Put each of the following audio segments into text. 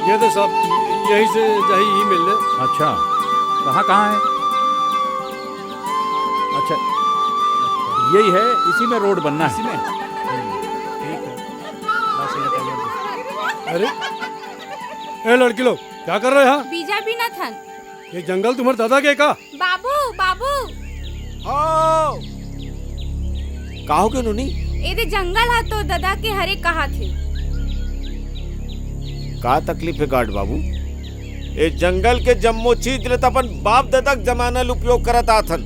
ये तो सब यही से जाही ही मिलने। अच्छा, कहाँ कहाँ है? अच्छा, यही है, इसी में रोड बनना है। इसी में ठीक है, बस ये तैयार। अरे ए लड़की लोग क्या कर रहे हैं? बीजा भी न थन। ये जंगल तुम्हारे दादा के का? बाबू बाबू का हो गयो नूनी? एदे जंगल है तो दादा के हरे कहा थे। का तकलीफ है गार्ड बाबू? ए जंगल के जम्मो चीज ले अपन बाप दादा के जमाना उपयोग करत आथन,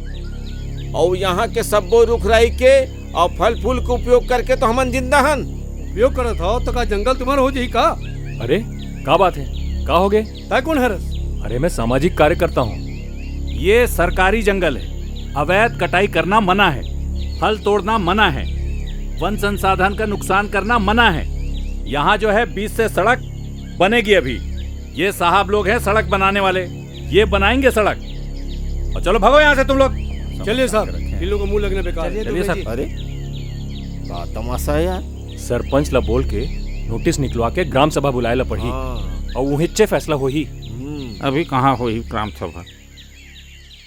और यहाँ के सब्बो रुख राई के और फल फूल के उपयोग करके तो हमन जिंदा हन। उपयोग करत हो तो का जंगल तुम्हारा हो जी का? अरे क्या बात है, का हो गए? तय कौन है रस? अरे मैं सामाजिक कार्य करता हूँ। ये सरकारी जंगल है, अवैध कटाई करना मना है, फल तोड़ना मना है, वन संसाधन का नुकसान करना मना है। यहाँ जो है बीच से सड़क बनेगी अभी। ये साहब लोग हैं सड़क बनाने वाले, ये बनाएंगे सड़क। और चलो भागो यहाँ से तुम लोग। चलिए साहब, इन लोगों को मुंह लगने बेकार। चलिए सर। अरे का तमाशा है यार। सरपंच ला बोल के नोटिस निकलवा के ग्राम सभा बुलाए ला पड़ी, और वही फैसला हो ही। अभी कहाँ हो ही ग्राम सभा?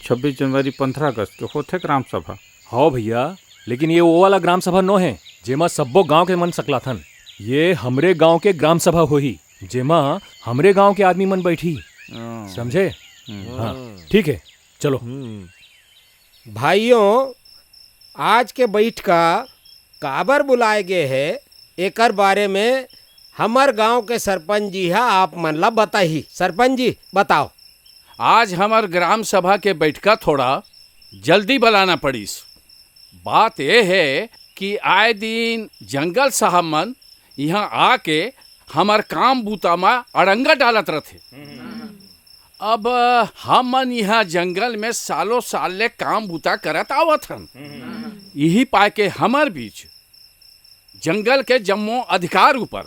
26 जनवरी 15 अगस्त के होते ग्राम सभा। हाँ भैया, लेकिन ये वो वाला ग्राम सभा नो है जेमा सब्बो गांव के मन सकला थन। ये हमरे गांव के ग्राम सभा हो ही, जेमा हमरे गांव के आदमी मन बैठी, समझे? हाँ ठीक है, चलो। भाइयों, आज के बैठ का काबर बुलाए गए है, एकर बारे में हमार गांव के सरपंच जी है, आप मन ला बताही। सरपंच जी बताओ। आज हमार ग्राम सभा के बैठका थोड़ा जल्दी बुलाना पड़ीस। बात यह है कि आए दिन जंगल साहब मन यहाँ आके हमार काम बूता में अड़ंगा डालत रहते। अब हम मन यहाँ जंगल में सालों साल ले काम बूता करत आवत हन। यही पाए के हमार बीच जंगल के जम्मो अधिकार ऊपर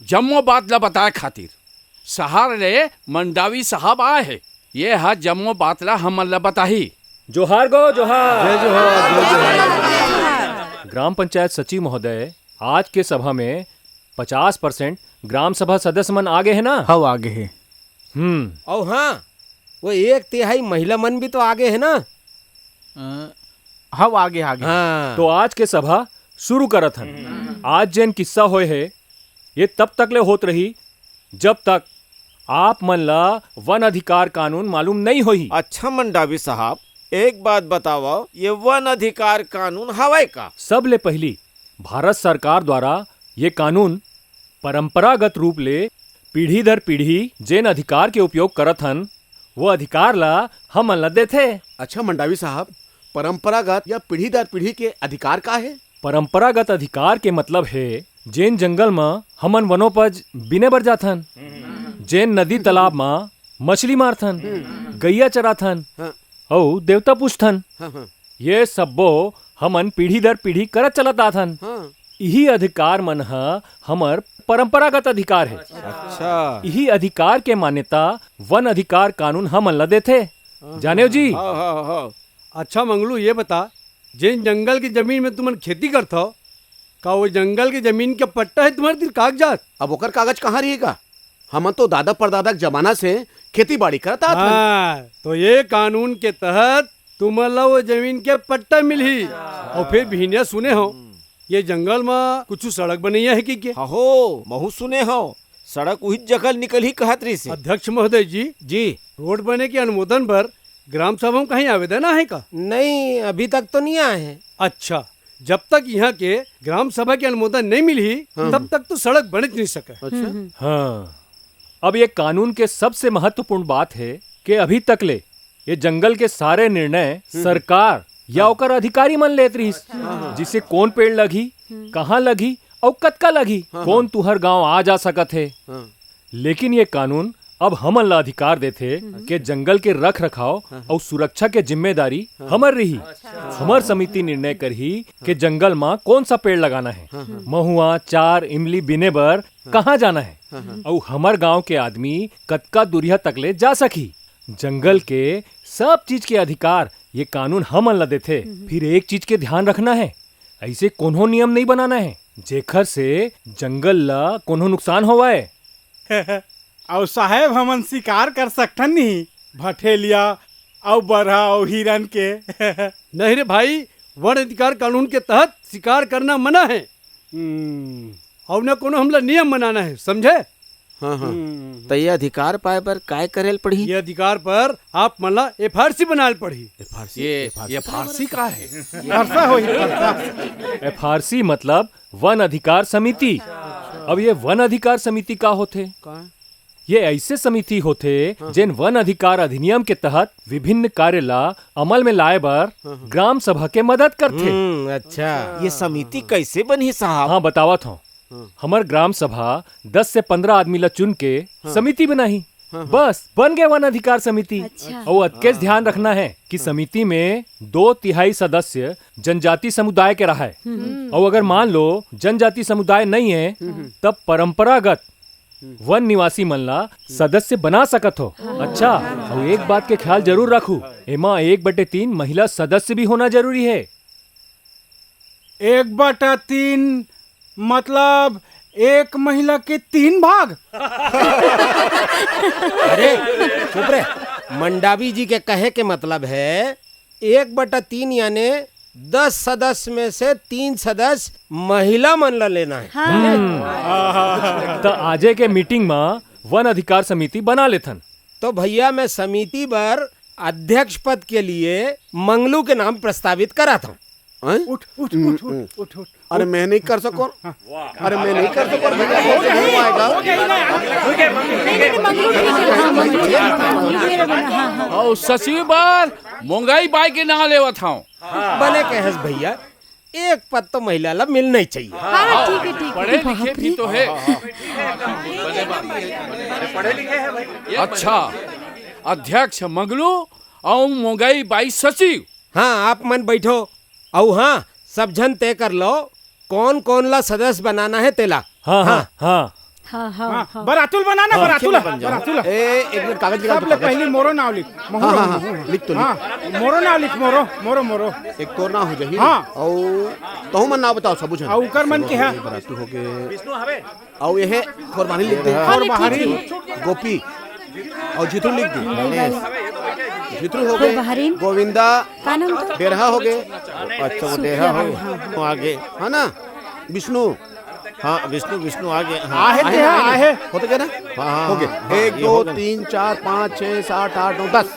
जम्मो बात ला बताए खातिर सहार ले मंडावी साहब आए है। ये हा जम्मो बात ला हम ला बताही। जोहार गो जोहार। जय जोहार, जय जोहार। ग्राम पंचायत सचिव महोदय, आज के सभा में 50% ग्राम सभा सदस्य मन आगे है ना? हाँ आगे है। और हाँ, वो 1/3 महिला मन भी तो आगे है ना? हाँ आगे आगे। हाँ। तो आज के सभा शुरू करत हन। आज जैन किस्सा होए है, ये तब तक ले होत रही जब तक आप मन ला वन अधिकार कानून मालूम नहीं होई। अच्छा मंडावी साहब, एक बात बताओ, ये वन अधिकार कानून हवाई का? सब ले पहली भारत सरकार द्वारा ये कानून परंपरागत रूप ले पीढ़ी दर पीढ़ी जेन अधिकार के उपयोग करत हन, वो अधिकार ला हम मन ला देथे। अच्छा मंडावी साहब, परंपरागत या पीढ़ी दर पीढ़ी के अधिकार का है? परंपरागत अधिकार के मतलब है जेन जंगल में हमन वनोपज बिने बर जाथन, जेन नदी तालाब में मछली मारथन, गैया चराथन और देवता पूछथन, ये सब्बो हमन पीढ़ी दर पीढ़ी करत चलत आथन। यही अधिकार मन ह हमर परंपरागत अधिकार है। अच्छा। यही अधिकार के मान्यता वन अधिकार कानून हमन ला देथे। जाने जी? हाँ। अच्छा मंगलू, ये बता, जिन जंगल की जमीन में तुमन खेती करता हो, का वो जंगल की जमीन का पट्टा है तुम्हारे दिल कागजात? अब ओकर कागज कहाँ रहेगा? हम तो दादा परदादा के जमाना से खेती बाड़ी करता था। हाँ, तो ये कानून के तहत तुम्हारा वो जमीन के पट्टा मिली। और फिर भीनिया सुने हो ये जंगल में कुछ सड़क बनी है कि क्या? हो महू सुने हो, सड़क वही जगह निकल ही कहत रही से। अध्यक्ष महोदय जी, रोड बने के अनुमोदन पर ग्राम सभा में कहीं आवेदन है का? नहीं, अभी तक तो नहीं आए हैं। अच्छा, जब तक यहाँ के ग्राम सभा के अनुमोदन नहीं मिली तब तक तो सड़क बन नहीं सके। अच्छा। हाँ, अब ये कानून के सबसे महत्वपूर्ण बात है कि अभी तक ले ये जंगल के सारे निर्णय सरकार या ओकर अधिकारी मन लेत रहीस, जिसे कौन पेड़ लगी, कहाँ लगी और कतका लगी, कौन तुहर गांव आ जा सकत है। लेकिन ये कानून अब हमन ला अधिकार देथे कि जंगल के रख रखाव और सुरक्षा के जिम्मेदारी हमर रही। हमर समिति निर्णय करही कि जंगल में कौन सा पेड़ लगाना है, महुआ, चार, इमली बिने बर कहाँ जाना है, और हमर गांव के आदमी कतका दूरिया तक ले जा सकी। जंगल के सब चीज के अधिकार ये कानून हमन ला देथे। फिर एक चीज के ध्यान रखना है, ऐसे कोनो नियम नहीं बनाना है जेखर से जंगल ला कोनो नुकसान होवाए। और साहेब हमन शिकार कर सकथन नहीं भठेलिया और बरहा और हिरन के। नहीं रे भाई, वन अधिकार कानून के तहत शिकार करना मना है और न कोनो हमला नियम बनाना है, समझे? हाँ हाँ। तो ये अधिकार पाए पर काय करेल पड़ी? ये अधिकार पर आप मला FRC बनाल पड़ी। ये फारसी का है? फरसा होई फरसा। FRC मतलब वन अधिकार समिति। अब ये वन अधिकार समिति का होथे? ये ऐसे समिति होथे जिन वन अधिकार अधिनियम के तहत विभिन्न कार्य ला अमल में लाए बर ग्राम सभा के मदद करथे। अच्छा, ये समिति कैसे बनी साहब? हाँ बतावत हूँ। हमार ग्राम सभा 10 से 15 आदमी ला चुन के समिति बनाही, बस बन गए वन अधिकार समिति। और अतकेस ध्यान रखना है कि समिति में 2/3 सदस्य जनजाति समुदाय के रहा है। और अगर मान लो जनजाति समुदाय नहीं है तब परंपरागत वन निवासी मन ला सदस्य बना सकत हो। अच्छा, और एक बात के ख्याल जरूर रखू, एमा 1/3 महिला सदस्य भी होना जरूरी है। 1/3 मतलब एक महिला के 3 भाग। अरे चुप रे, मंडावी जी के कहे के मतलब है 1/3 यानी 10 सदस्य में से 3 सदस्य महिला मन ला लेना है। तो आजे के मीटिंग में वन अधिकार समिति बना लेथन। तो भैया मैं समिति पर अध्यक्ष पद के लिए मंगलू के नाम प्रस्तावित करा था। उठ उठ उठ उठ उठ उठ। अरे मैं नहीं कर सको। अरे मैं नहीं कर सको। और सचिव बार मोंगाई बाई के नाम लेवा था। बने कहे भैया, एक पद तो महिला ला मिलना ही चाहिए। हाँ ठीक है ठीक पढ़े लिखे भी तो है। अच्छा, अध्यक्ष मंगलू और मोंगाई बाई सचिव। हाँ आप मन बैठो और हाँ सब जन तय कर लो कौन कौन ला सदस्य बनाना है तेला। हाँ हाँ हाँ हाँ बरातुल बनाना, बरातुल बरातुल। एक मिनट कागज सब ले पहले मोरो नाम लिख। लिख तो हाँ मोरो नाम लिख। मोरो मोरो मोरो एक तो ना हो जाही। हाँ। और तो मन ना बताओ सब और उकर मन के है बरातू हो गए। और ये है कुर्बानी लिख दे। और बाहरी गोपी और जितू लिख दे। जितू हो गए। गोविंदा डेरहा हो गए। अच्छा वो डेरहा हो आगे है ना। विष्णु, हाँ विष्णु विष्णु आगे। आहे ते आहे होते क्या ना। हाँ हो गए 1 2 3 4 5 6 7 8 9 10।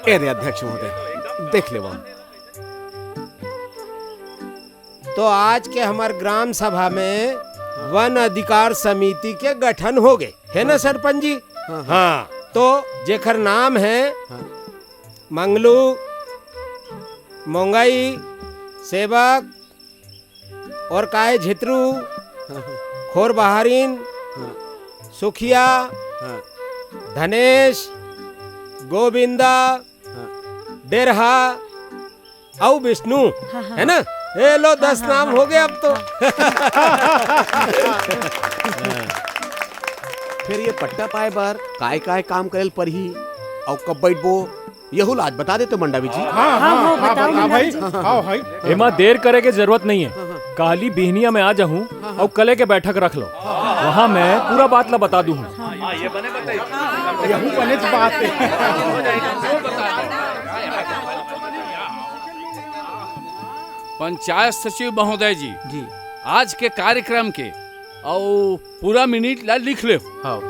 अरे अध्यक्ष महोदय देख ले वो। तो आज के हमारे ग्राम सभा में वन अधिकार समिति के गठन हो गए है ना सरपंच जी। हाँ तो जेखर नाम है मंगलू, मोंगाई, सेवक और काहे झित्रू, खोर बहारीन, सुखिया, धनेश, गोविंदा, डेरहा और विष्णु है ना। ए लो 10 नाम हो गए अब तो। फिर ये पट्टा पाए बार काय काय काम करेल पर ही और कब बैठबो यहू आज बता देते मंडावी जी। हाँ बताओ भाई। हाँ भाई एमा देर करे के जरूरत नहीं है। काली बिहनिया में आ जाऊं और कले के बैठक रख लो, वहाँ मैं पूरा बात ला बता दूँ। यहू बने तो बात है। पंचायत सचिव महोदय जी, आज के कार्यक्रम के और पूरा मिनट ला लिख ले। हाँ।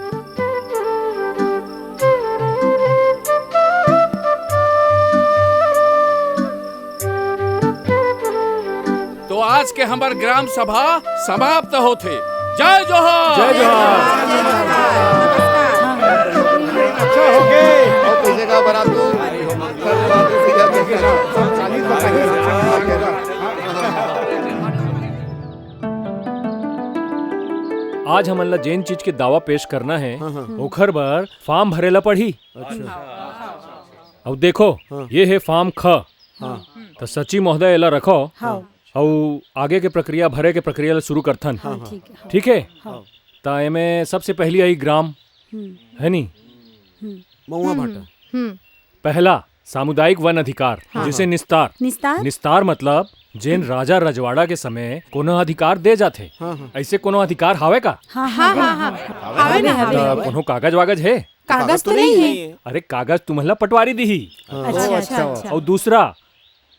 तो आज के हमार ग्राम सभा समाप्त होते। जय जोहार। जय जोहार। अच्छा हो गए। और पैसे का बरातू आज हमन ला जेन चीज के दावा पेश करना है ओखर बर फॉर्म भरेला पड़ी। अब देखो ये है फॉर्म ख। तो सचिव महोदय एला रखो और आगे के प्रक्रिया भरे के प्रक्रिया ला शुरू करथन। ठीक है। तो एमे सबसे पहली आई ग्राम है नी महुआ भाटा। पहला सामुदायिक वन अधिकार जिसे निस्तार। निस्तार मतलब जेन राजा रजवाड़ा के समय कोनो अधिकार दे जाते, ऐसे कोनो अधिकार हावे का? हाँ हाँ हाँ हाँ आवे ना आवे। त कोनो कागज वागज है? कागज तो नहीं है। अरे कागज तुम्हला पटवारी दी। अच्छा अच्छा। और दूसरा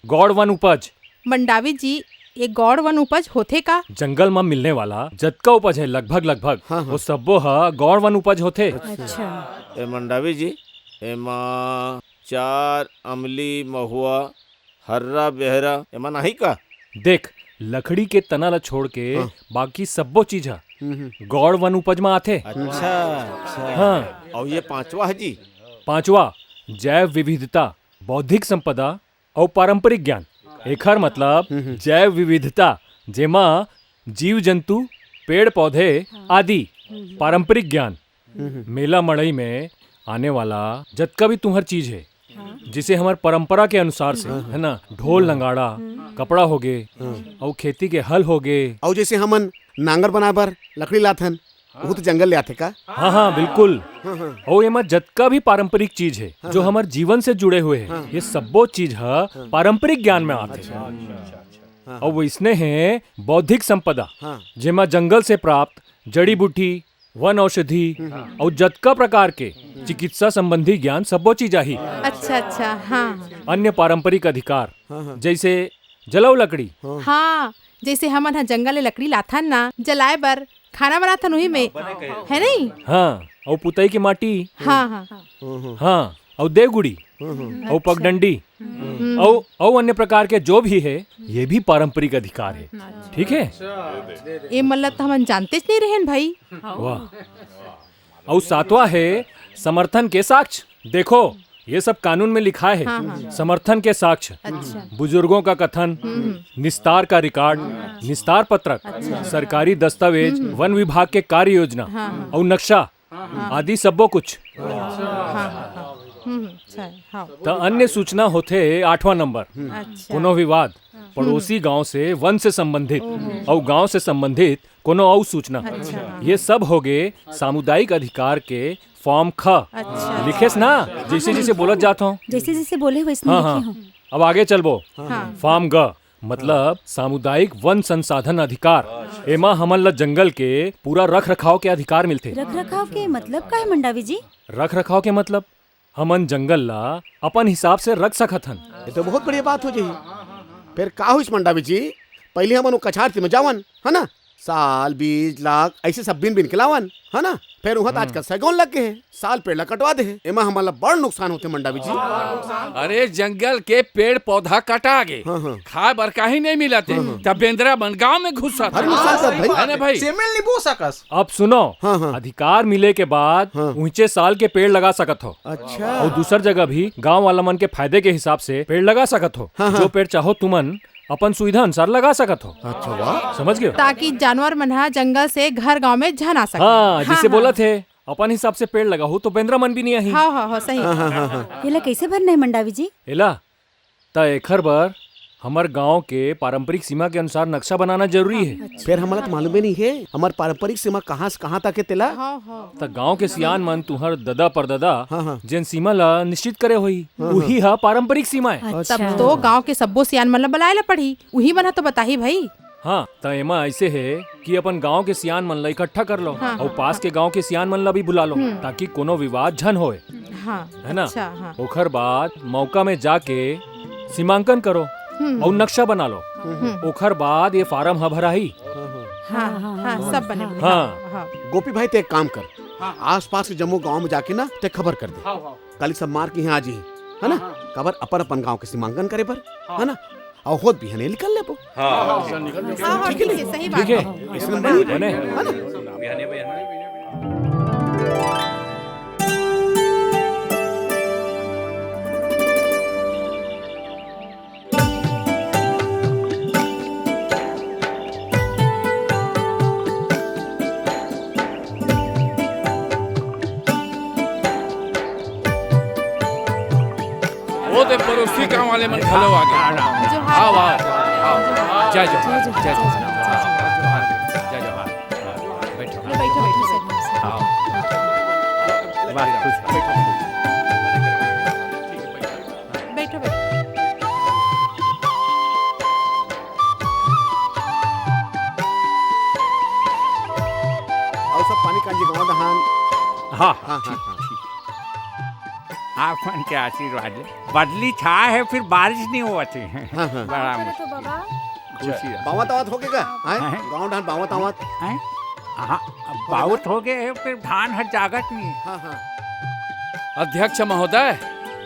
गौड़ वन उपज। मंडावी जी ये गौड़ वन उपज होते का? जंगल में मिलने वाला जतका उपज है लगभग वो सब्बो ह गौड़ वन उपज होते। अच्छा। ए मंडावी जी, एमा चार, अमली, महुआ, हर्रा, बेहरा एमा नहीं का? देख लकड़ी के तना ला छोड़ के बाकी सब्बो चीज है गौड़ वन उपज में आते। अच्छा अच्छा। हाँ। और ये पांचवा है जी? पांचवा जैव विविधता, बौद्धिक संपदा और पारंपरिक ज्ञान। एकर मतलब जैव विविधता जेमा जीव जंतु, पेड़ पौधे आदि, पारंपरिक ज्ञान मेला मड़ई में आने वाला जतका भी तुम्हार चीज है जिसे हमार परंपरा के अनुसार से है ना, ढोल नगाड़ा, कपड़ा हो गए और खेती के हल हो गए। और जैसे हमन नांगर बनाबर लकड़ी लाथन वो तो जंगल ले आते का? हाँ हाँ बिल्कुल। और ये मत जतका भी पारंपरिक चीज है जो हमारे जीवन से जुड़े हुए हैं, ये सब्बो चीज है पारंपरिक ज्ञान में आते हैं। और वो इसने है बौद्धिक संपदा जेमा जंगल से प्राप्त जड़ी बूटी, वन औषधि और जतका प्रकार के चिकित्सा संबंधी ज्ञान सब्बो चीज आई। अच्छा अच्छा। हाँ। अन्य पारंपरिक अधिकार जैसे जलाऊ लकड़ी। हाँ जैसे हमन जंगल ले लकड़ी लाथन ना जलाए बर खाना बनाथन वही में है नहीं? हाँ। और पुतई की माटी। हाँ हाँ हाँ। और देवगुड़ी और पगडंडी और अन्य प्रकार के जो भी है ये भी पारंपरिक अधिकार है। ठीक है। ये मतलब तो हम जानते नहीं रहें भाई। वाह। और सातवां है समर्थन के साक्ष्य। देखो ये सब कानून में लिखा है। समर्थन के साक्ष्य, बुजुर्गों का कथन, निस्तार का रिकॉर्ड, निस्तार पत्रक, सरकारी दस्तावेज, वन विभाग के कार्य योजना और नक्शा आदि सबो कुछ। तो अन्य सूचना होते 8वां नंबर, कोनो विवाद, पड़ोसी गांव से वन से संबंधित और गांव से संबंधित कोनो और सूचना। ये सब हो गए सामुदायिक अधिकार के फॉर्म ख। लिखेस ना जैसे जैसे बोलत जाता हूँ, जैसे जैसे बोले वैसे हाँ लिखी हाँ। हूँ। अब आगे चलबो। फॉर्म ग मतलब सामुदायिक वन संसाधन अधिकार। एमा हमन ला जंगल के पूरा रख रखाव के अधिकार मिलते। रख रखाव के मतलब का है मंडावी जी? रख रखाव के मतलब हमन जंगल ला अपन हिसाब से रख सकत हन। ये तो बहुत बढ़िया बात हो जाही। फिर का हुई मंडावी जी, पहले हमन कछार में जावन है ना, साल 20 लाख ऐसे सब बिन बिन के लावन है ना, फिर वहाँ आजकल सैगोन लग गए हैं, साल पेड़ ला कटवा दे हैं। एमा हमारा बड़ नुकसान होते मंडावी जी। अरे जंगल के पेड़ पौधा कटा गे, खाए बर काहे नहीं मिलते, तब बेंद्रा बन गाँव में घुसा था। है ना भाई? अब सुनो, अधिकार मिले के बाद ऊंचे साल के पेड़ लगा सकत हो। अच्छा। और दूसर जगह भी गांव वाला मन के फायदे के हिसाब से पेड़ लगा सकत हो। जो पेड़ चाहो तुमन अपन सुविधा अनुसार लगा सकत हो। अच्छा वाह। समझ गए? ताकि जानवर मन जंगल से घर गांव में जा ना सके। हाँ जिसे बोला थे अपन हिसाब से पेड़ लगा हो तो बेंद्रा मन भी नहीं आई। हाँ हाँ हाँ सही। ये कैसे भरना है मंडावी जी? एला ता एखर बर हमार गांव के पारंपरिक सीमा के अनुसार नक्शा बनाना जरूरी है। फिर हमारा तो मालूम ही नहीं है हमार पारंपरिक सीमा कहाँ से कहाँ तक है तेला। ता गांव के सियान मन तुहर ददा परदादा जिन सीमा ला निश्चित करे हुई वही हा पारंपरिक सीमा है। तब तो गांव के सब्बो सियान मन ला बुलाए ला पड़ी, वही बना तो बताही भाई। हाँ ता एमा ऐसे है कि अपन गांव के सियान मन ला इकट्ठा कर लो और पास के गांव के सियान मन ला भी बुला लो ताकि कोनो विवाद झन होए। है ना? ओखर बाद मौका में जाके सीमांकन करो और नक्शा बना लो। ओखर बाद ये फार्म हा भराही। सब बने। हाँ। गोपी भाई ते एक काम कर, आस पास के जम्मू गांव में जाके ना ते खबर कर दे, कल सब मार के यहाँ आ जी है ना, खबर अपन अपन गांव के सीमांकन करे पर है ना, और होत भी है नहीं निकल ले पो। ठीक है सही बात है। इसमें बने है ना? वो दे पड़ोसी गांव वाले मन खलो आ गए। आओ आओ जय जय जय जय बैठो आओ। बैठो बैठो। कांजी गाँव दहान हाँ हाँ हाँ हाँ आप मन के आशीर्वाद ले बदली छा है फिर बारिश नहीं होती है हाँ, हाँ। बड़ा तो बाबा बावत आवत हो गया हैं? गाँव दहान बावत आवत हैं? हाँ बहुत हो गए फिर धान हर जागत नहीं हाँ हाँ अध्यक्ष महोदय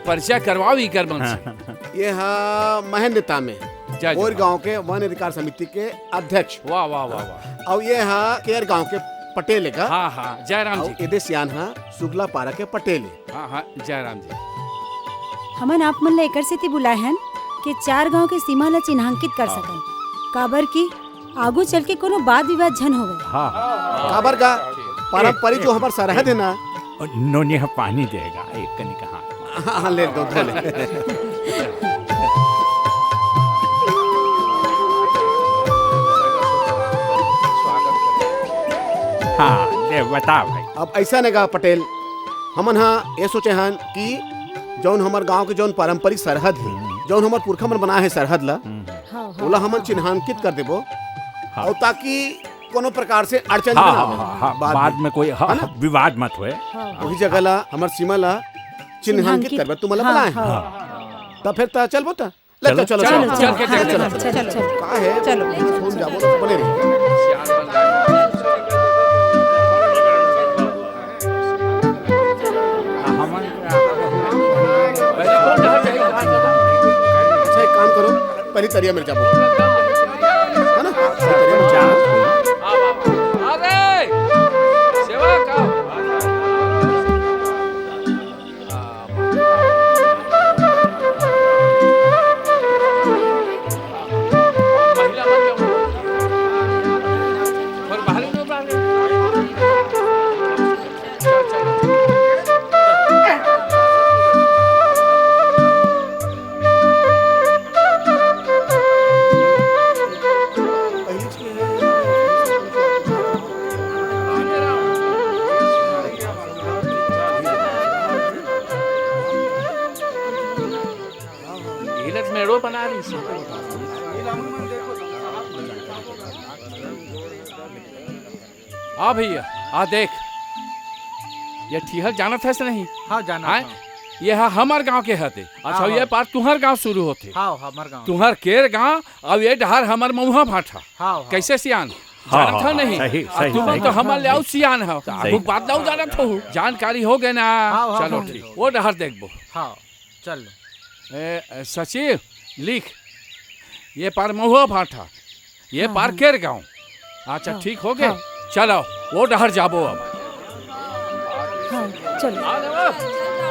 परिचय करवाओ ई कर मन से ये है महनेता में जय और जय। गांव के वन अधिकार समिति के अध्यक्ष वाह वाह वाह वाह और ये है केर गांव के पटेल का हाँ हाँ जयराम जी एदे सियान है शुक्ला पारा के पटेल हाँ हाँ जयराम जी हमन आप मन ला एकर सेती बुलाए हन कि 4 गांव के सीमा ला चिन्हांकित कर सकन काबर की आगू चल के कोनो वाद विवाद झन होवे काबर का पारंपरिक जो हमार सरहद है ना नोनी पानी देगा एक कनी कहा हाँ ले दो ले हाँ ले बता भाई अब ऐसा नहीं कहा पटेल हमन हाँ ये सोचे हन कि जौन हमार गांव के जौन पारंपरिक सरहद है जौन हमार पुरखा मन बनाए है सरहद ला ओला हमन चिन्हांकित कर देबो और ताकि कोनो प्रकार से अड़चन हाँ, ना हाँ, आवे हाँ, बाद में कोई हाँ, विवाद मत हुए वही जगह ला हमार सीमा ला चिन्हांकित करबे तुम ला बनाए तब फिर ता चलबो ता ले चलो चलो चलो, चलो चलो, का है चलो फोन जाबो तो बने रही अच्छा एक काम करो पहले तरिया मिल जाबो है ना तरिया मिल जाओ अरे सेवा का महिला और बाहर में मेड़ो बना रही सी आ भैया आ देख ये ठीहर जाना था नहीं हाँ जाना आए? ये है हमार गांव के हते अच्छा ये पार तुहर गांव शुरू होते हाँ हमार गाँव तुहर केर गांव अब ये डहार हमार मऊहा भाठा हाँ कैसे सियान हाँ, जानत था नहीं सही, सही, तुम सही। तो हमार ले आओ सियान हो अब बात लाओ जानत हो जानकारी हो गए ना हाँ, चलो हाँ, ठीक वो डहार देखबो हाँ चल सचिव लिख ये पार महुआ भाठा ये पार केर गांव अच्छा ठीक हो गए चलो वो डहर जाबो अब चलो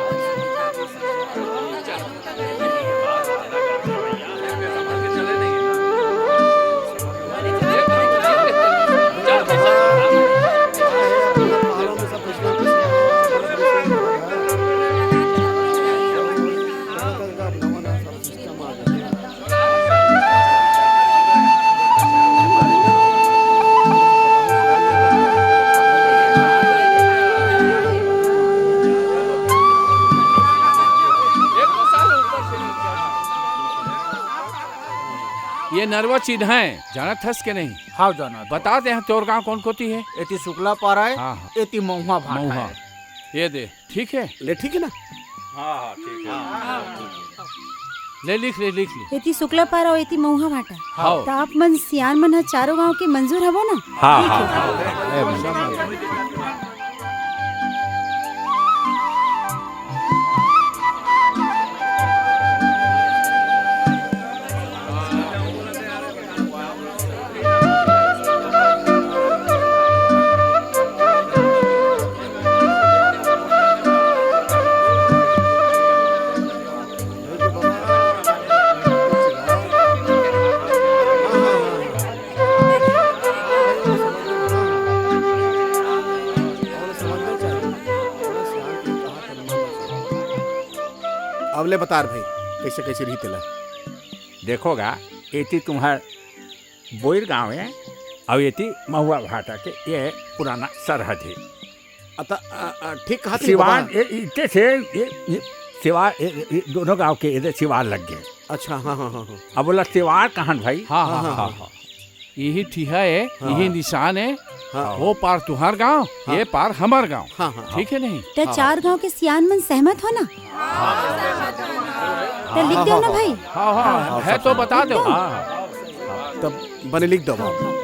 ये नरवा चिन्ह है जानत हस के नहीं हाँ जाना बता दे तोर गांव कौन कोती है एती शुक्ला पारा है हाँ, हाँ। एती महुआ भाटा मऊहा है ये दे ठीक है ले ठीक है ना ले लिख ले एती शुक्ला पारा और एती महुआ भाटा हाँ तो आप मन सियान मन चारों गांव के मंजूर हवो ना हाँ हाँ अवले बता भाई कैसे कैसे रही तेला देखोगा एती तुम्हार बोईर गांव है और एती महुआ भाटा के ये पुराना सरहद है अतः ठीक कहा सिवान इतने से ये सिवार ये दोनों गांव के इधर सिवार लग गए अच्छा हाँ हाँ हाँ अब बोला सिवार कहाँ भाई हाँ हाँ हाँ हाँ यही ठीहा है यही निशान है वो पार तुम्हार गांव, ये पार हमार गांव। हाँ, हाँ, ठीक है नहीं? तो 4 गांव के सियान मन सहमत हो ना? तो लिख दो ना भाई। हाँ हाँ है तो बता दो। तब बने लिख दो बाबू।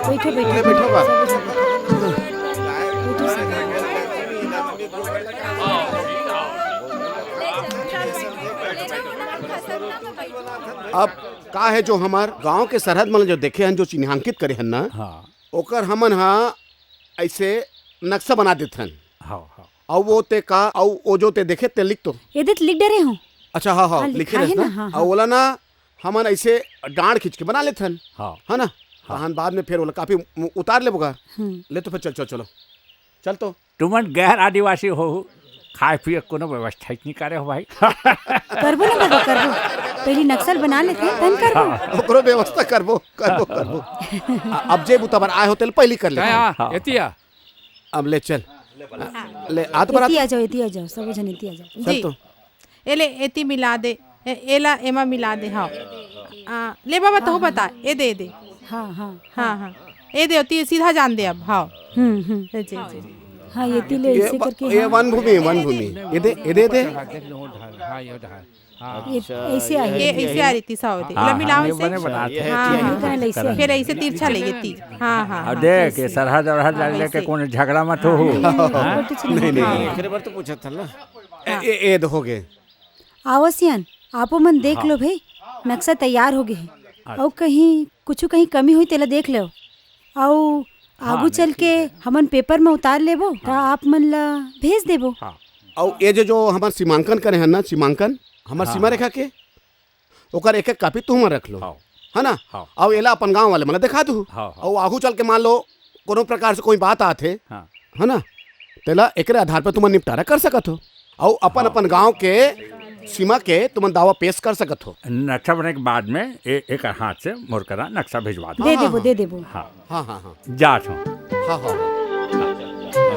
बैठो बैठो बैठो बा। अब का है जो हमार गांव के सरहद में जो देखे हन, जो चिन्हांकित करे हन ना, ओकर हमन ऐसे नक्शा बना देते हन। और वो ते का और वो जो ते देखे ते लिख तो ये लिख डरे हो। अच्छा हाँ लिखे है ना। हाँ, और बोला ना हमन ऐसे डांड खींच के बना लेते हन, है ना। हाँ बाद में फिर बोला काफी उतार ले बुगा ले तो फिर चल तो तुमन गैर आदिवासी हो, खाए पिए कोनो व्यवस्था नहीं करे हो भाई। करबो ना करबो करबो, पहले नक्सल बना लेते तन करबो, ओकरो व्यवस्था करबो। अब जे बुतबर आए होते पहले कर ले। एतिया अब ले चल ले आ तो बरा आ जाओ सब जन आ जाओ। चल तो एले एती मिला दे, एला एमा मिला दे। हाँ ले बाबा तो बता, ए दे। हाँ ए दे होती सीधा जान दे अब। हाँ जी हाँ ये तिले ऐसे करके ये वन भूमि ये दे ऐसे आई ये ऐसे आ रही थी साव दे ला मिलाओ ऐसे। हाँ फिर ऐसे तिरछा ले गई। हाँ अब देख ये सरहद लेके कौन झगड़ा मत हो। नहीं एकरे बार तो पूछा था ना। ए हो गए। आवसियन आपो मन देख लो भाई, नक्शा तैयार हो गए। और कहीं कमी हुई तेला देख लो, और आगू चल के हमन पेपर में उतार लेबो तो आप मन ला भेज देबो। और ये जो हमार सीमांकन करे हैं ना, सीमांकन हमार सीमा रेखा के ओकर एक कॉपी तुम रख लो, है ना। और एला अपन गांव वाले मतलब दिखा दू। और आगू चल के मान लो कोनो प्रकार से कोई बात आते है ना, तेला एकरे आधार पर तुम निपटारा कर सकत हो और अपन गांव के सीमा के तुम दावा पेश कर सकत हो। नक्शा बनने के बाद में एक हाथ से मोरकरा नक्शा भिजवा दो। दे देबो। हाँ जात हो। हाँ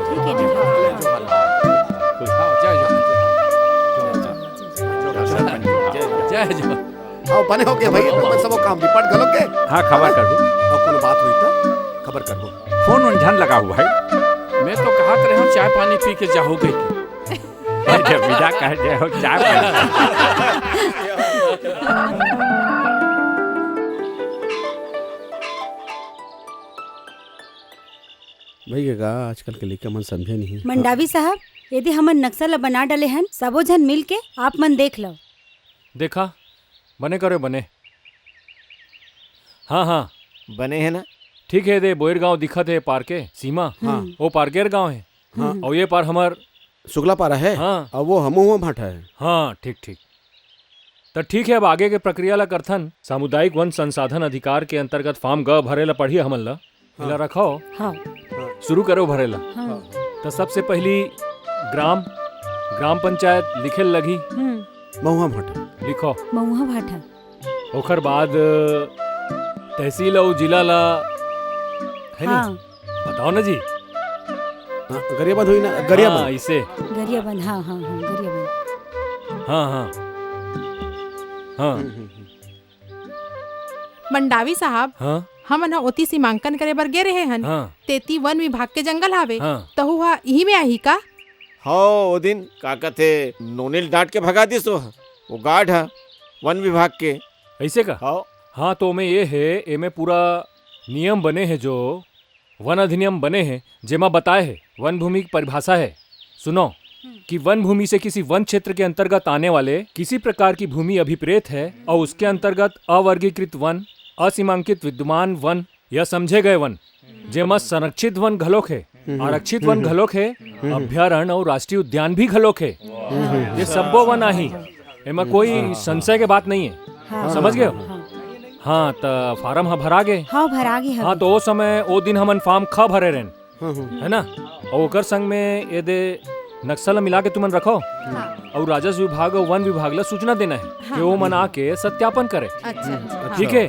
ठीक है जय और बने हो गए भाई, तो सब काम निपट गलो के। हाँ खबर कर दो, और कोनो बात हुई तो खबर कर दो। फोन उलझन लगा हुआ है। मैं तो कहा रहे हूँ चाय पानी पी के जाओगे। विदा कह दे हो चाय भैया का आजकल के लेकर मन समझे नहीं। मंडावी साहब, यदि हमन नक्शा बना डाले हन, सबो जन मिल के आप मन देख लो। देखा बने करे बने। हाँ बने है ना। ठीक है दे बोयर गांव दिखत है पार के सीमा। वो पारकेर गांव है। और ये पार हमार शुक्ला पारा है। हाँ और वो हमू भाटा है। हाँ ठीक तो ठीक है। अब आगे के प्रक्रिया ला करथन। सामुदायिक वन संसाधन अधिकार के अंतर्गत फॉर्म ग भरेला पढ़िए हमन ला। ला रखो। शुरू करो भरेला। तो सबसे पहली ग्राम पंचायत लिखे लगी। महुआ भाटा लिखो। महुआ भाटा। ओकर बाद तहसील और जिला ला है नी? बताओ ना जी। गरियाबंद हुई ना। गरियाबंद इसे गरियाबंद। हाँ गरियाबंद। हाँ मंडावी साहब, हमन ओती सीमांकन करे बर गे रहे हन। तेती वन विभाग के जंगल हावे। तो हुआ यही में आही का? हाँ वो दिन का कहते नोनिल डांट के भगा दिस वो गार्ड है वन विभाग के। ऐसे का? हाँ तो में ये है, एमे पूरा नियम बने हैं, जो वन अधिनियम बने हैं, जेमा बताए है वन भूमि की परिभाषा है। सुनो कि वन भूमि से किसी वन क्षेत्र के अंतर्गत आने वाले किसी प्रकार की भूमि अभिप्रेत है और उसके अंतर्गत अवर्गीकृत वन, असीमांकित विद्यमान वन या समझे गए वन, जेमा संरक्षित वन घलोक है, आरक्षित वन घलोक है, अभ्यारण्य और राष्ट्रीय उद्यान भी घलोक है। ये सबो वन आही, एमा कोई संशय के बात नहीं है। समझ गए हो? हाँ तो फार्म हा भरा गे। हाँ भरा गे हाँ तो ओ समय ओ दिन हमन फॉर्म ख भरे रहन है ना, और ओकर संग में ये दे नक्शा मिला के तुमन रखो और राजस्व विभाग और वन विभाग ला सूचना देना है कि वो मन आके सत्यापन करे। ठीक है,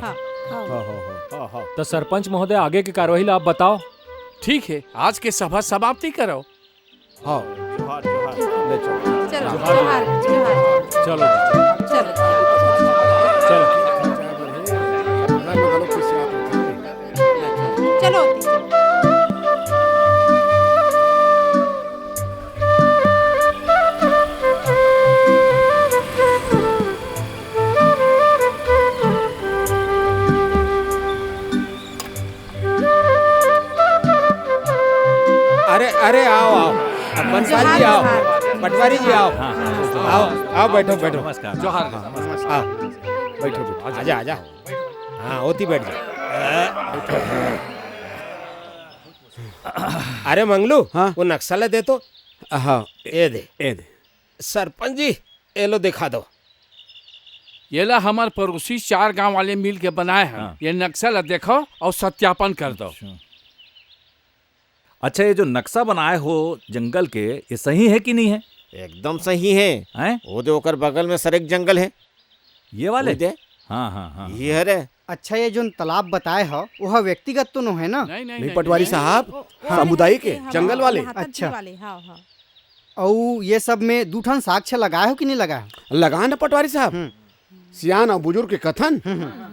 तो सरपंच महोदय आगे की कार्यवाही ला आप बताओ। ठीक है, आज के सभा समाप्ति करो। हाँ चलो जोहार जोहार चलो चलो चलो चलो अरे अरे आओ आओ बंसाल जी आओ, पटवारी जी आओ, आओ आओ बैठो बैठो। जोहार। आओ बैठो बैठो, आजा आजा। हाँ होती बैठ जाओ। अरे मंगलू, हाँ? वो नक्शा दे तो। हाँ ये दे। ए दे। सरपंच जी ये लो दिखा दो। ये ला हमारे पड़ोसी 4 गांव वाले मिल के बनाए हैं। ये नक्शा ला देखो और सत्यापन कर दो। अच्छा, ये जो नक्शा बनाए हो जंगल के, ये सही है कि नहीं है? एकदम सही है। हैं? वो जो ओकर बगल में सर एक जंगल है, ये वाले? वो दे। हाँ हाँ हाँ ये है रे। अच्छा, ये जो तालाब बताए हो वह व्यक्तिगत तो है ना? नहीं पटवारी साहब, सामुदायिक है, जंगल वाले। अच्छा, हाँ हाँ और ये सब में दूठन साक्ष्य लगाए हो कि नहीं लगाए? लगा ना पटवारी साहब, सियान और बुजुर्ग के कथन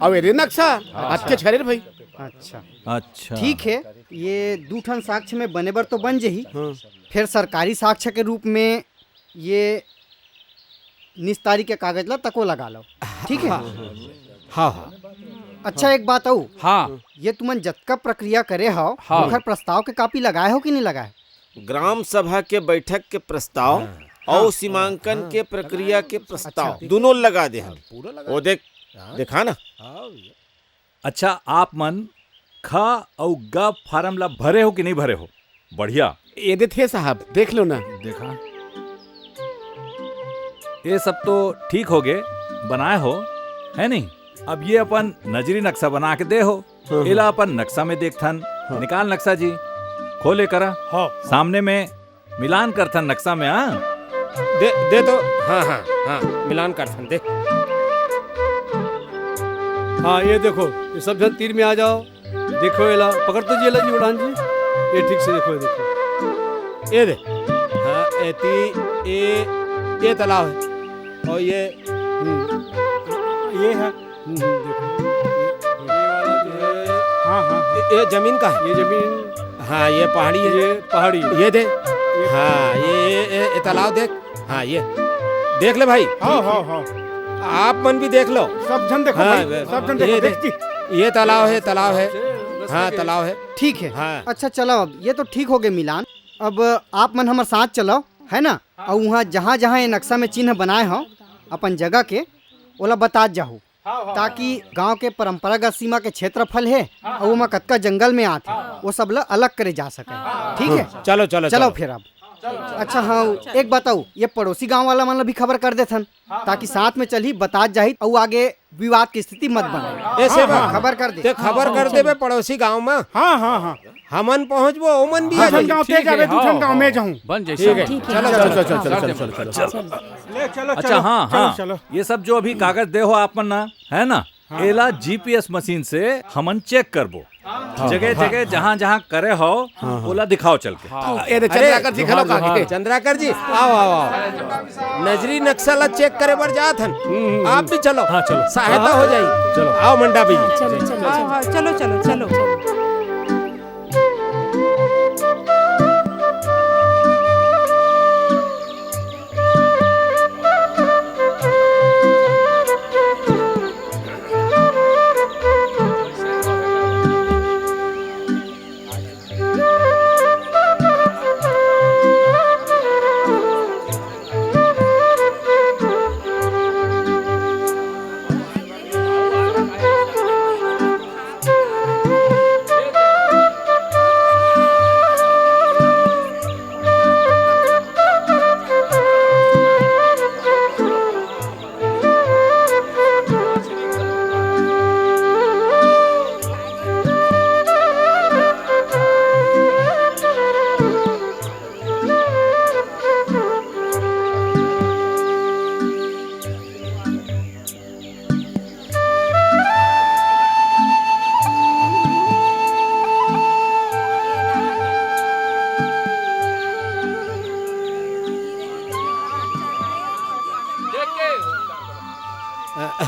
और ये नक्शा अच्छे छरे भाई। अच्छा अच्छा ठीक है, ये दूठन साक्ष्य में बने बर तो बन जही। फिर सरकारी साक्ष्य के रूप में ये निस्तारी के कागज ला तको लगा लो। ठीक है। हाँ हाँ। अच्छा एक बात हो, हाँ ये तुमन जतका प्रक्रिया करे हो, हाँ। ओकर प्रस्ताव के कापी लगाए हो कि नहीं लगाए? ग्राम सभा के बैठक के प्रस्ताव और सीमांकन के प्रक्रिया के प्रस्ताव दोनों लगा दे हम। वो देख, देखा ना। अच्छा, आप मन ख और ग फार्म ला भरे हो कि नहीं भरे हो? बढ़िया। ये दे थे साहब, देख लो ना। देखा, ये सब तो ठीक हो गए, बनाए हो है नहीं। अब ये अपन नजरी नक्शा बना के दे हो, एला अपन नक्शा में देखथन। निकाल नक्शा जी, खोले करा। सामने में मिलान करथन नक्शा में। हाँ दे तो। हाँ हाँ हाँ, मिलान करथन दे। हाँ ये देखो, ये सब जन तीर में आ जाओ। देखो एला पकड़ तो जेला जी उड़ान जी, ये ठीक से देखो, ये देखो ये दे। हाँ ये तालाब है और ये है। देखो ये वाला जो है, हाँ हाँ ये जमीन का है। ये जमीन, हाँ ये पहाड़ी है। ये पहाड़ी, ये दे। हाँ ये तालाब देख। हाँ ये देख ले भाई। हाँ हाँ हाँ, आप मन भी देख लो। सब जन देखो हाँ, भाई, सब जन ये देखो। देख। देखती ये तालाब है, तालाब है। हाँ तालाब है। ठीक है। हाँ। अच्छा चलो, अब ये तो ठीक हो गए मिलान। अब आप मन हमारे साथ चलो, है ना, और वहाँ जहाँ जहाँ ये नक्शा में चिन्ह बनाए हो अपन जगह के, ओला बता जाओ, ताकि गांव के परंपरागत सीमा के क्षेत्रफल है और वो कतका जंगल में आते, वो सब ला अलग करे जा सके। ठीक है, चलो चलो चलो फिर अब। अच्छा हाँ, एक बताओ, ये पड़ोसी गांव वाला मन भी खबर कर देथन, ताकि साथ में चली बता जाही और आगे विवाद की स्थिति मत बने। ऐसे खबर कर दे। ते खबर कर देबे पड़ोसी गांव में। हाँ हाँ हाँ, हमन पहुँचबो, ओमन भी आ दूठन जाई। गाँव ते जावे, दूठन गाँव में जाऊँ। बन जैसे चलो चलो चलो चलो। ले चलो अच्छा चलो, हाँ चलो, हाँ, चलो। ये सब जो अभी कागज दे हो आप मन ना, है ना, एला जीपीएस मशीन से हमन चेक करबो। जगह जगह जहाँ जहाँ करे हो ओला दिखाओ चल के। ये दे चंद्राकर जी, खलो काके। चंद्राकर जी आओ आओ आओ। नजरी नक्शा ला चेक करे बर जात हन। आप भी चलो। हाँ चलो, सहायता हो जाई। चलो। आओ मंडा भी। चलो चलो हाँ हाँ, चलो चलो चलो।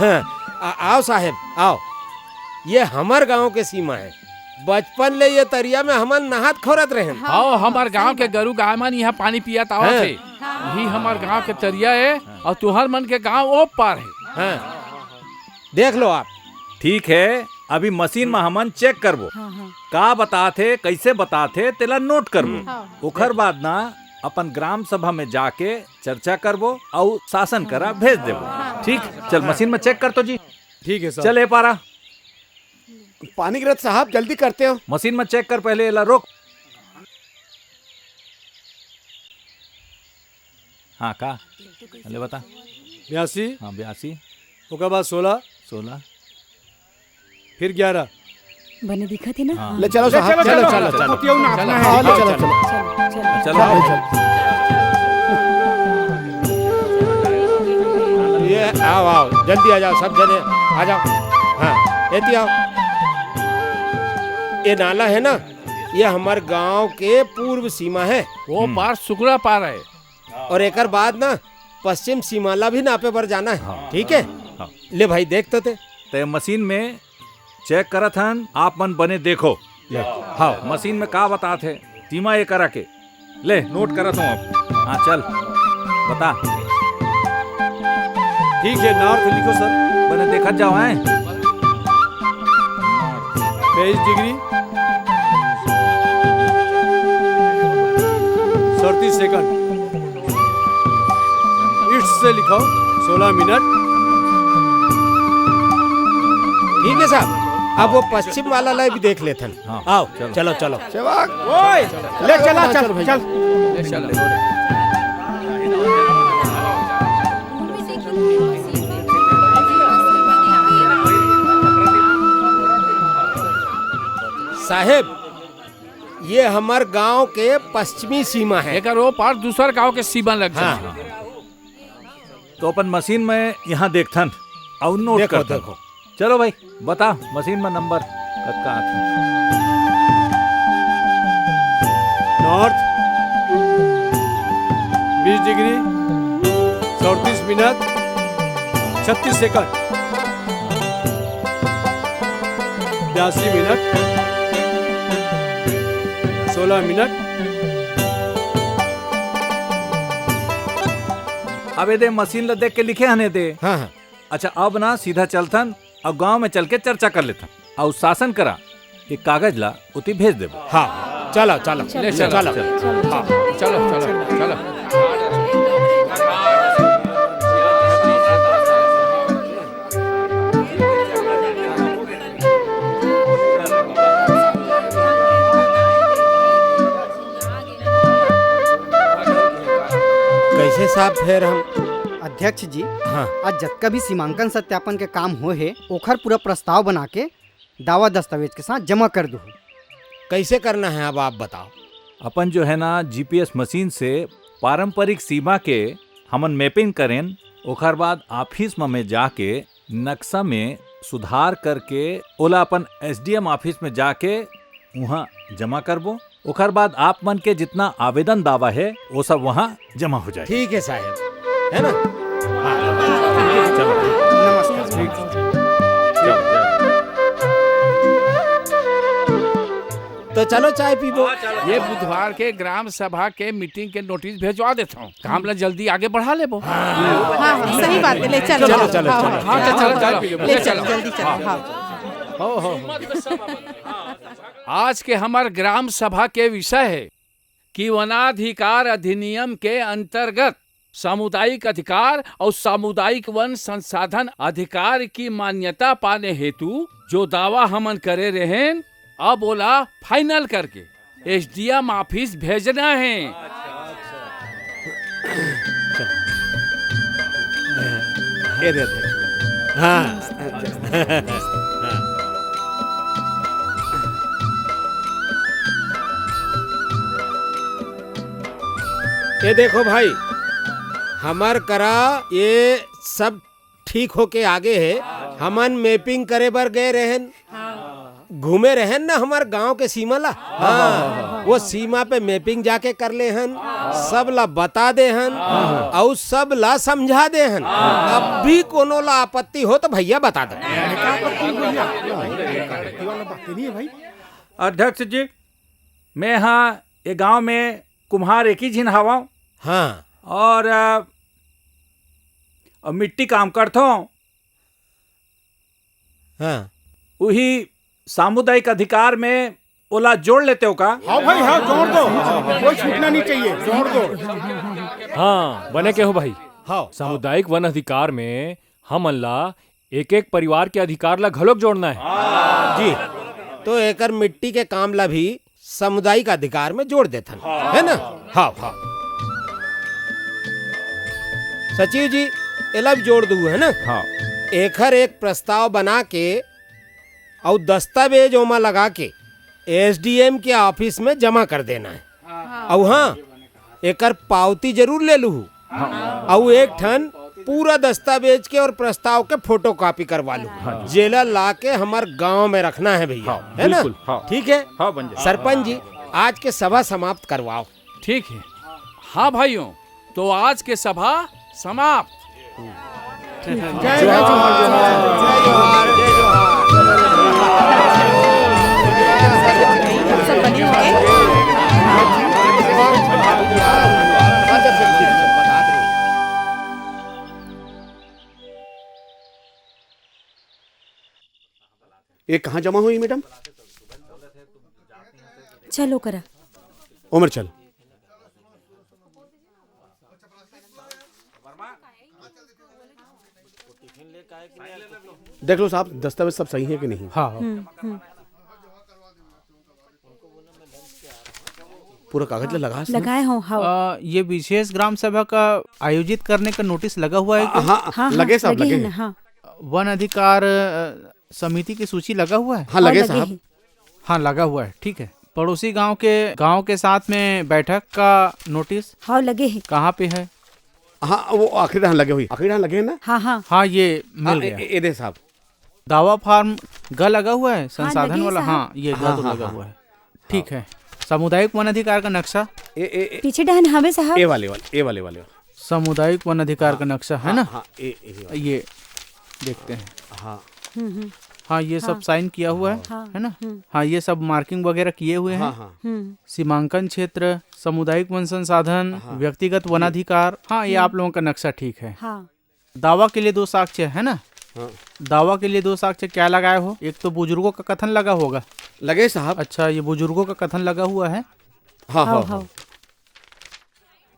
आओ साहेब आओ, ये हमार गांव के सीमा है। बचपन ले ये तरिया में हमन नहात खोरत रहे। हाँ, हमार गांव के गरु गाय मन यहाँ पानी पियत आवत है। यही हमार गांव के तरिया है और तुहर मन के गांव ओ पार है। देख लो आप। ठीक है, अभी मशीन में हमन चेक करबो का बताथे कैसे बताथे तेला नोट करबो। ओखर बाद ना अपन ग्राम सभा में जाके चर्चा करबो और शासन करा भेज देबो। ठीक, चल मशीन में चेक कर तो जी। ठीक है साहब। चले पारा पानी गिरत साहब, जल्दी करते हो। मशीन में चेक कर पहले, एला रोक। हाँ का अले बता। 82। हाँ 82। ओकर बाद 16। 16 फिर 11। बने दिखा थे ना। हाँ। ले चलो साहब, चलो चलो चलो मोतियों नापना है। हाँ, ले चलो चलो चलो ये आओ आओ, जल्दी आ जाओ सब जने, आ जाओ। हाँ एती आओ। ये नाला है ना, ये हमारे गांव के पूर्व सीमा है। वो पार सुकरा पार है। और एक बाद ना पश्चिम सीमाला भी नापे पर जाना है। ठीक है, ले भाई देखते थे। ते मशीन में चेक करत हन, आप मन बने देखो। हाँ मशीन में का बताते सीमा ये करा के ले नोट करत हूँ अब। हाँ चल बता। ठीक है, नॉर्थ लिखो सर। बने देखत जाओ हैं। 23 डिग्री 37 सेकंड। ईस्ट से लिखो 16 मिनट। ठीक है साहब, अब वो पश्चिम वाला लाइन भी देख लेते हैं। हाँ, आओ चलो चलो। ओए ले चला, चल चल। साहेब ये हमार गांव के पश्चिमी सीमा है। एक वो पार दूसर गांव के सीमा लग जाए। हाँ। तो अपन मशीन में यहाँ देखथन और नोट देखो, करथन। देखो। चलो भाई बता मशीन में नंबर कतका आथे। North 20 degree 34 minute 36 second. 82 minute 16 minute. अब दे मशीन ला देख के लिखे हने दे। हाँ हाँ। अच्छा अब ना सीधा चलथन और गांव में चल के चर्चा कर लेथन और शासन करा एक कागज ला उती भेज देबो। हाँ चलो चलो ले चलो चलो। हाँ, चलो चलो चलो। कैसे साहब फिर हम अध्यक्ष जी, हाँ आज जतका भी सीमांकन सत्यापन के काम हो है ओखर पूरा प्रस्ताव बना के दावा दस्तावेज के साथ जमा कर दो। कैसे करना है अब आप बताओ। अपन जो है ना जीपीएस मशीन से पारंपरिक सीमा के हमन मैपिंग करें, ओखर बाद ऑफिस में जाके नक्शा में सुधार करके ओला अपन एसडीएम ऑफिस में जाके वहाँ जमा करबो। ओखर बाद आप मन के जितना आवेदन दावा है वो सब वहाँ जमा हो जाए। ठीक है साहब, है ना। चलो तो चलो चाय पीबो। ये बुधवार के ग्राम सभा के मीटिंग के नोटिस भेजवा देता हूँ। काम ला जल्दी आगे बढ़ा ले। हाँ सही बात है, ले चलो चलो, चलो, हाँ, चलो। हाँ, चलो, चलो, ले चलो। चलो जल्दी चलो। हाँ आज के हमार ग्राम सभा के विषय है कि वनाधिकार अधिनियम के अंतर्गत सामुदायिक अधिकार और सामुदायिक वन संसाधन अधिकार की मान्यता पाने हेतु जो दावा हमन करे रहे, अब बोला फाइनल करके एसडीएम ऑफिस भेजना है। ये दे दे। हाँ ये देखो भाई, हमार करा ये सब ठीक होके आगे है। हमन मैपिंग करे बर गए रहन, घूमे रहे ना हमार गांव के सीमा ला। हाँ, वो सीमा पे मैपिंग जाके कर ले हन, सब ला बता दे हन और सब ला समझा दे हन। अब भी कोनो ला आपत्ति हो तो भैया बता दो। अध्यक्ष जी, मैं यहाँ ये गांव में कुम्हार एक ही झिन हवा। हाँ, और मिट्टी काम करता हूँ। हाँ, वही सामुदायिक अधिकार में ओला जोड़ लेते हो का? हाँ भाई, हाँ जोड़ दो, कोई छूटना नहीं चाहिए, जोड़ दो। हाँ बने के हो भाई। हाँ, सामुदायिक वन अधिकार में हम अल्लाह एक एक परिवार के अधिकार ला घलोक जोड़ना है जी। तो एकर मिट्टी के काम ला भी सामुदायिक अधिकार में जोड़ देते है ना। हाँ हाँ, सचिव जी एला भी जोड़ दू है ना। हाँ, एकर एक प्रस्ताव बना के और दस्तावेज ओमा लगा के एसडीएम के ऑफिस में जमा कर देना है। और हाँ, एकर पावती जरूर ले लू। और एक ठन पूरा दस्तावेज के और प्रस्ताव के फोटो कॉपी करवा लू। जेला ला के हमार गांव में रखना है भैया, है ना। ठीक है। हाँ बन जाए। सरपंच जी, आज के सभा समाप्त करवाओ। ठीक है। हाँ भाइयों, तो आज के सभा समाप्त। जय जोहार, जय सब बने होंगे। ये कहाँ जमा हुई मैडम? चलो करा। उमर चल। देख लो साहब, दस्तावेज सब सही है कि नहीं? हाँ, पूरा कागज लगा लगाए हो। हाँ, ये विशेष ग्राम सभा का आयोजित करने का नोटिस लगा हुआ है क्या? हाँ, हाँ, लगे साहब, लगे हैं। हाँ। वन अधिकार समिति की सूची लगा हुआ है? हाँ लगे साहब। हाँ लगा हुआ है, ठीक है। पड़ोसी गांव के साथ में बैठक का नोटिस? हाँ लगे हैं। कहाँ पे है? हाँ वो आखिरी धान लगे हुई, आखिरी धान लगे हैं ना। हाँ हाँ हाँ, ये मिल गया। ये दे साहब। दावा फार्म ग लगा हुआ है, संसाधन लगे वाला। साहब। हाँ, ये ग तो लगा हुआ है, ठीक है। सामुदायिक वन अधिकार का नक्शा पीछे डहन हमें साहब। ए वाले सामुदायिक वन अधिकार का नक्शा है ना। हाँ, ये देखते हैं। हाँ हाँ, ये सब साइन किया हुआ है ना। हाँ, ये सब मार्किंग वगैरह किए हुए हैं। सीमांकन क्षेत्र, सामुदायिक वन संसाधन, व्यक्तिगत वनाधिकार। हाँ, ये आप लोगों का नक्शा ठीक है। दावा के लिए 2 साक्ष्य है ना। दावा के लिए 2 साक्ष्य क्या लगाए हो? एक तो बुजुर्गों का कथन लगा होगा। लगे साहब। अच्छा, ये बुजुर्गों का कथन लगा हुआ है। हाँ हाँ हाँ।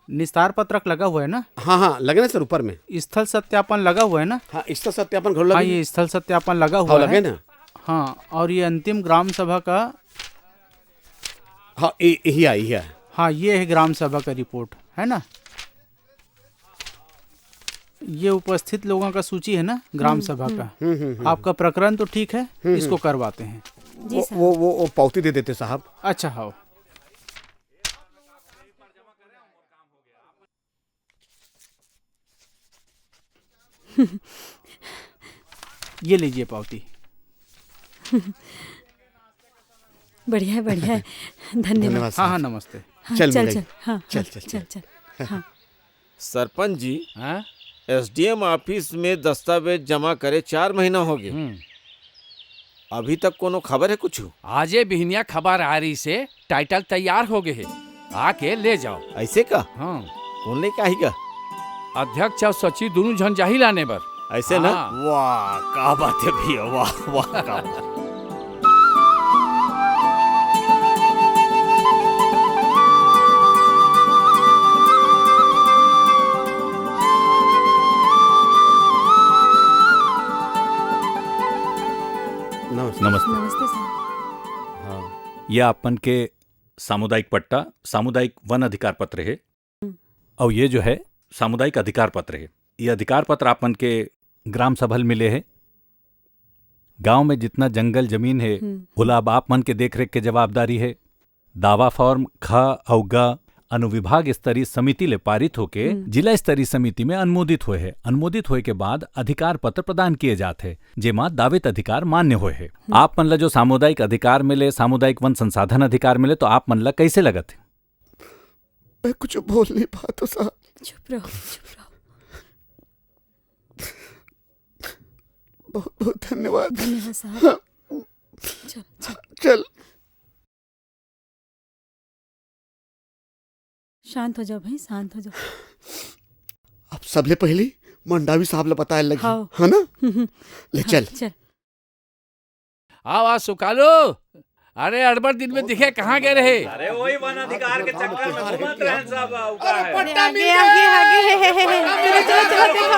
निस्तार पत्रक लगा हुआ है ना। हाँ हाँ लगे ना सर, ऊपर में। स्थल सत्यापन लगा हुआ है ना। हाँ, स्थल सत्यापन घर लगे। हाँ, ये स्थल सत्यापन लगा हुआ है। लगे ना। हाँ, और ये अंतिम ग्राम सभा का। हाँ, यही है। हाँ, ये है ग्राम सभा का रिपोर्ट, है ना। ये उपस्थित लोगों का सूची है ना ग्राम सभा का। आपका प्रकरण तो ठीक है, इसको करवाते हैं। वो पावती दे देते साहब। अच्छा, हाँ। ये लीजिए पावती। बढ़िया है, बढ़िया है। धन्यवाद। हाँ हाँ, नमस्ते। चल चल। हाँ, चल। हाँ। सरपंच जी, एसडीएम ऑफिस में दस्तावेज जमा करे 4 महीना हो गए, अभी तक कोनो खबर है कुछ? आजे बिहनिया खबर आ रही से टाइटल तैयार हो गए है, आके ले जाओ। ऐसे का? हाँ। कौन ले का ही का? अध्यक्ष और सचिव दोनों जन जाही लाने पर। ऐसे ना। वाह, क्या बात है भैया, वाह वाह क्या बात। नमस्ते। हाँ। यह अपन के सामुदायिक पट्टा, सामुदायिक वन अधिकार पत्र है। और ये जो है सामुदायिक अधिकार पत्र है। ये अधिकार पत्र अपन के ग्राम सभा मिले है। गांव में जितना जंगल जमीन है वो अब आप मन के देख रेख के जवाबदारी है। दावा फॉर्म ख और ग अनुविभाग स्तरीय समिति ले पारित होके जिला स्तरीय समिति में अनुमोदित हुए है। अनुमोदित होए के बाद अधिकार पत्र प्रदान किए जाते, जेमा दावेत अधिकार मान्य हुए है। आप मन ला जो सामुदायिक अधिकार मिले, सामुदायिक वन संसाधन अधिकार मिले, तो आप मन ला कैसे लगत है? मैं कुछ बोल नहीं पाता साहब। चुप रहो, चुप रहो। बहुत बहुत धन्यवाद। धन्यवाद साहब। चल चल चल। शांत हो जाओ भाई, शांत हो जाओ। अब सबले पहले मंडावी साहब ला बताए लगी, हाँ। है ना? ले चल। चल। आवाज सुकालो। अरे अड़बड़ दिन में दिखे कहाँ गए रहे? अरे वही वन अधिकार के चक्कर में घूमत रहन साहब। आगे आगे आगे चलो चलो चलो देखो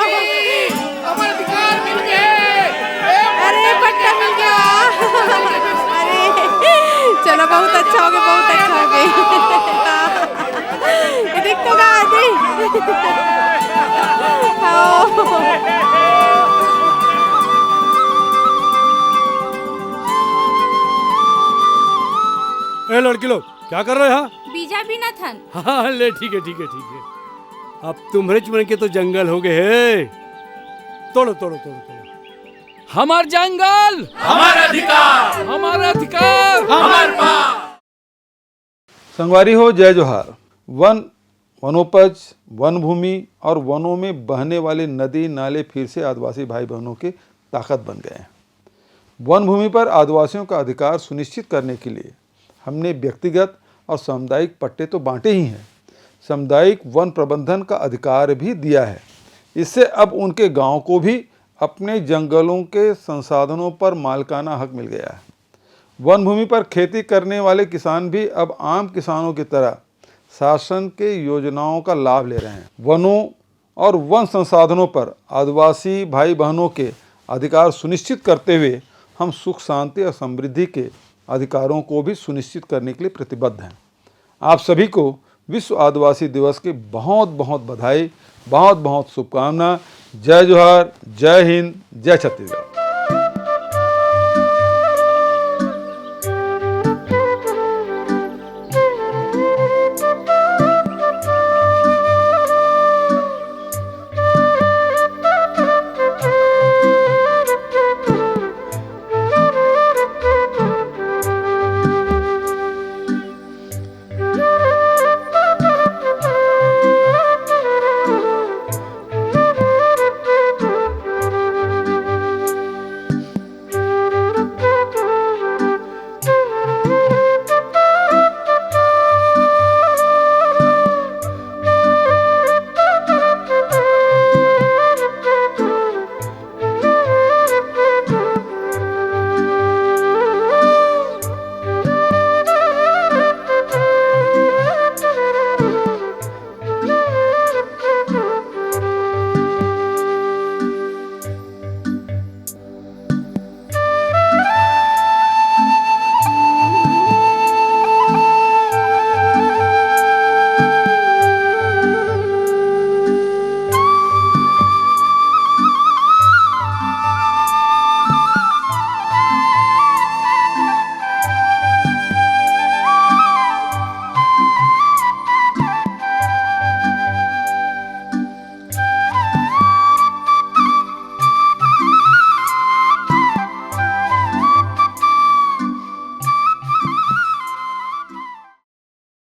हमारा अधिकार मिल गए। अरे पट्टा मिल गया। अरे चलो बहुत अच्छा हो गया, बहुत अच्छा हो गया। ये देख तो कहाँ ए लड़की लोग क्या कर रहे हो यहाँ? बीजा भी न थन। हाँ ले ठीक है ठीक है ठीक है। अब तुम्हारे चुमन के तो जंगल हो गए है। तोड़ो तोड़ो तोड़ो तोड़ो। हमार जंगल, हमारा अधिकार, हमारा अधिकार, हमार पास। संगवारी हो जय जोहार। वन, वनोपज, वन भूमि और वनों में बहने वाले नदी नाले फिर से आदिवासी भाई बहनों के ताकत बन गए हैं। वन भूमि पर आदिवासियों का अधिकार सुनिश्चित करने के लिए हमने व्यक्तिगत और सामुदायिक पट्टे तो बांटे ही हैं, सामुदायिक वन प्रबंधन का अधिकार भी दिया है। इससे अब उनके गांव को भी अपने जंगलों के संसाधनों पर मालिकाना हक मिल गया है। वन भूमि पर खेती करने वाले किसान भी अब आम किसानों की तरह शासन के योजनाओं का लाभ ले रहे हैं। वनों और वन संसाधनों पर आदिवासी भाई बहनों के अधिकार सुनिश्चित करते हुए हम सुख शांति और समृद्धि के अधिकारों को भी सुनिश्चित करने के लिए प्रतिबद्ध हैं। आप सभी को विश्व आदिवासी दिवस की बहुत बहुत बधाई, बहुत बहुत शुभकामना। जय जोहार, जय हिंद, जय छत्तीसगढ़।